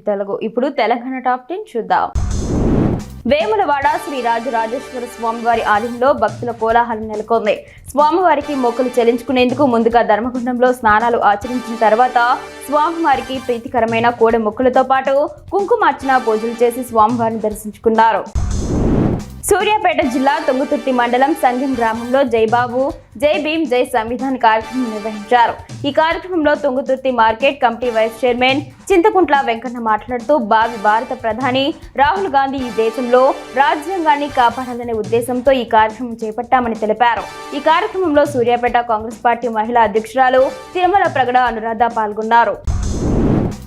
తెలుగు ఇప్పుడు తెలంగాణ టాప్ 10 చూద్దాం. వేములవాడ శ్రీ రాజరాజేశ్వర స్వామివారి ఆలయంలో భక్తుల కోలాహలం నెలకొంది. స్వామివారికి మొక్కులు చెల్లించుకునేందుకు ముందుగా ధర్మగుండంలో స్నానాలు ఆచరించిన తర్వాత స్వామివారికి ప్రీతికరమైన కోడె మొక్కులతో పాటు కుంకుమార్చన పూజలు చేసి స్వామివారిని దర్శించుకున్నారు. సూర్యాపేట జిల్లా తుంగతుర్తి మండలం సంగం గ్రామంలో జై బాబు జై భీమ్ జై సంవిధాన్ కార్యక్రమం నిర్వహించారు. ఈ కార్యక్రమంలో Thungathurthi market committee vice chairman Chinthakuntla Venkanna మాట్లాడుతూ భావి భారత ప్రధాని రాహుల్ గాంధీ ఈ దేశంలో రాజ్యాంగాన్ని కాపాడాలనే ఉద్దేశంతో ఈ కార్యక్రమం చేపట్టామని తెలిపారు. ఈ కార్యక్రమంలో సూర్యాపేట కాంగ్రెస్ పార్టీ మహిళా అధ్యక్షురాలు తిరుమల ప్రగడ అనురాధ పాల్గొన్నారు.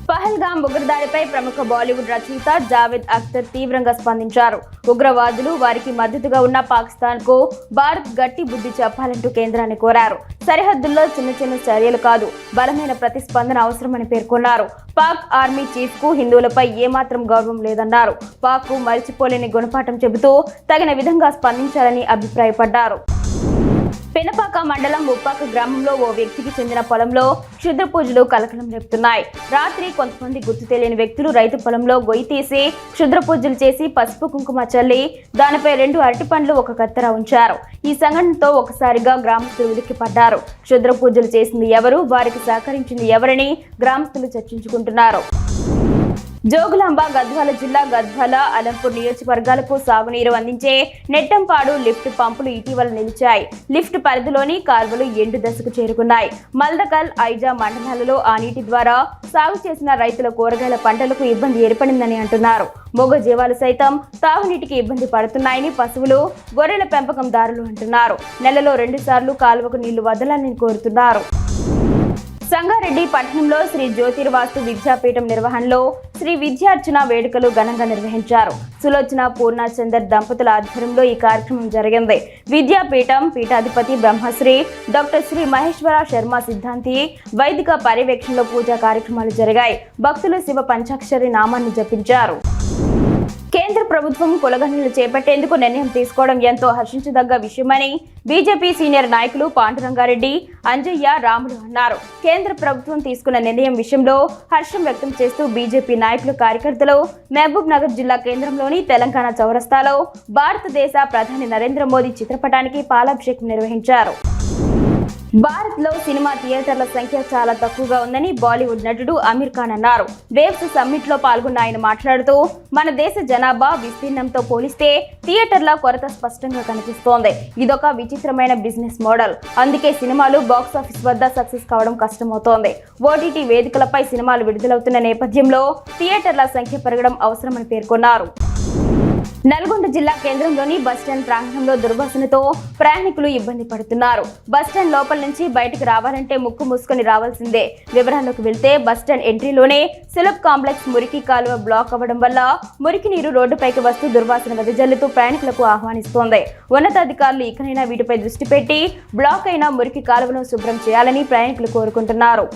పహల్గామ్ ఉగ్రదాడిపై ప్రముఖ బాలీవుడ్ రచయిత జావేద్ అఖ్తర్ తీవ్రంగా స్పందించారు. ఉగ్రవాదులు వారికి మద్దతుగా ఉన్న పాకిస్తాన్ కు భారత్ గట్టి బుద్ధి చెప్పాలంటూ కేంద్రాన్ని కోరారు. సరిహద్దుల్లో చిన్న చిన్న చర్యలు కాదు, బలమైన ప్రతిస్పందన అవసరమని పేర్కొన్నారు. పాక్ ఆర్మీ చీఫ్ కు హిందువులపై ఏమాత్రం గౌరవం లేదన్నారు. పాక్ కు మరిచిపోలేని గుణపాఠం చెబుతూ తగిన విధంగా స్పందించాలని అభిప్రాయపడ్డారు. పెనపాక మండలం ఉప్పాక గ్రామంలో ఓ వ్యక్తికి చెందిన పొలంలో క్షుద్ర పూజలు కలకలం రేపుతున్నాయి. రాత్రి కొంతమంది గుర్తు తెలియని వ్యక్తులు రైతు పొలంలో గొయ్యి తీసి క్షుద్ర పూజలు చేసి పసుపు కుంకుమ చల్లి దానిపై 2 అరటి పండ్లు ఒక కత్తెర ఉంచారు. ఈ సంఘటనతో ఒకసారిగా గ్రామస్తులు ఉలిక్కిపడ్డారు. క్షుద్ర పూజలు చేసింది ఎవరు, వారికి సహకరించింది ఎవరని గ్రామస్తులు చర్చించుకుంటున్నారు. జోగులాంబ గద్వాల జిల్లా గద్వాల అలంపూర్ నియోజకవర్గాలకు సాగునీరు అందించే నెట్టంపాడు లిఫ్ట్ పంపులు ఇటీవల నిలిచాయి. లిఫ్ట్ పరిధిలోని కాల్వలు ఎండు దశకు చేరుకున్నాయి. మల్దకల్, ఐజా మండలాలలో ఆ నీటి ద్వారా సాగు చేసిన రైతుల కూరగాయల పంటలకు ఇబ్బంది ఏర్పడిందని అంటున్నారు. మూగ జీవాలు సైతం తాగునీటికి ఇబ్బంది పడుతున్నాయని పశువులు, గొర్రెల పెంపకందారులు అంటున్నారు. నెలలో 2 సార్లు కాలువకు నీళ్లు వదలాలని కోరుతున్నారు. సంగారెడ్డి పట్టణంలో శ్రీ జ్యోతిర్వాస్తు విద్యాపీఠం నిర్వహణలో శ్రీ విద్యార్చన వేడుకలు ఘనంగా నిర్వహించారు. సులోచన పూర్ణచందర్ దంపతుల ఆధ్వర్యంలో ఈ కార్యక్రమం జరిగింది. విద్యాపీఠం పీఠాధిపతి బ్రహ్మశ్రీ డాక్టర్ శ్రీ మహేశ్వర శర్మ సిద్ధాంతి వైదిక పర్యవేక్షణలో పూజా కార్యక్రమాలు జరిగాయి. భక్తులు శివ పంచాక్షరి నామాన్ని జపించారు. కేంద్ర ప్రభుత్వం కులగణనలు చేపట్టేందుకు నిర్ణయం తీసుకోవడం ఎంతో హర్షించదగ్గ విషయమని బీజేపీ సీనియర్ నాయకులు పాండురంగారెడ్డి, అంజయ్య, రాములు అన్నారు. కేంద్ర ప్రభుత్వం తీసుకున్న నిర్ణయం విషయంలో హర్షం వ్యక్తం చేస్తూ బీజేపీ నాయకులు, కార్యకర్తలు మహబూబ్ నగర్ జిల్లా కేంద్రంలోని తెలంగాణ చౌరస్తాలో భారతదేశ ప్రధాని నరేంద్ర మోదీ చిత్రపటానికి పాలాభిషేకం నిర్వహించారు. భారత్ లో సినిమా థియేటర్ల సంఖ్య చాలా తక్కువగా ఉందని బాలీవుడ్ నటుడు అమీర్ ఖాన్ అన్నారు. వేవ్స్ సమ్మిట్ లో పాల్గొన్న ఆయన మాట్లాడుతూ, మన దేశ జనాభా విస్తీర్ణంతో పోలిస్తే థియేటర్ల కొరత స్పష్టంగా కనిపిస్తోంది. ఇదొక విచిత్రమైన బిజినెస్ మోడల్. అందుకే సినిమాలు బాక్సాఫీస్ వద్ద సక్సెస్ కావడం కష్టమవుతోంది. ఓటీటీ వేదికలపై సినిమాలు విడుదలవుతున్న నేపథ్యంలో థియేటర్ల సంఖ్య పెరగడం అవసరమని పేర్కొన్నారు. నల్గొండ జిల్లా కేంద్రంలోని బస్టాండ్ ప్రాంగణంలో దుర్వాసనతో ప్రయాణికులు ఇబ్బంది పడుతున్నారు. బస్టాండ్ లోపల నుంచి బయటకు రావాలంటే ముక్కు మూసుకొని రావాల్సిందే. వివరాల్లోకి వెళ్తే బస్టాండ్ ఎంట్రీలోనే సులభ్ కాంప్లెక్స్ మురికి కాలువ బ్లాక్ అవ్వడం వల్ల మురికి నీరు రోడ్డుపైకి వస్తూ దుర్వాసన వెదజల్లుతూ ప్రయాణికులకు ఆహ్వానిస్తోంది. ఉన్నతాధికారులు ఇకనైనా వీటిపై దృష్టి పెట్టి బ్లాక్ అయిన మురికి కాలువను శుభ్రం చేయాలని ప్రయాణికులు కోరుకుంటున్నారు.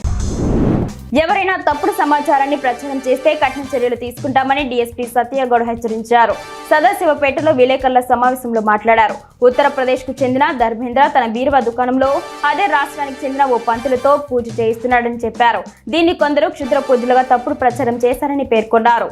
ఎవరైనా తప్పుడు సమాచారాన్ని ప్రచారం చేస్తే కఠిన చర్యలు తీసుకుంటామని డీఎస్పీ సత్యగౌడ్ హెచ్చరించారు. సదాశివపేటలో విలేకరుల సమావేశంలో మాట్లాడారు. ఉత్తరప్రదేశ్ కు చెందిన ధర్మేంద్ర తన బీరువా దుకాణంలో అదే రాష్ట్రానికి చెందిన ఓ పంతులతో పూజ చేయిస్తున్నాడని చెప్పారు. దీన్ని కొందరు క్షుద్ర పూజలుగా తప్పుడు ప్రచారం చేశారని పేర్కొన్నారు.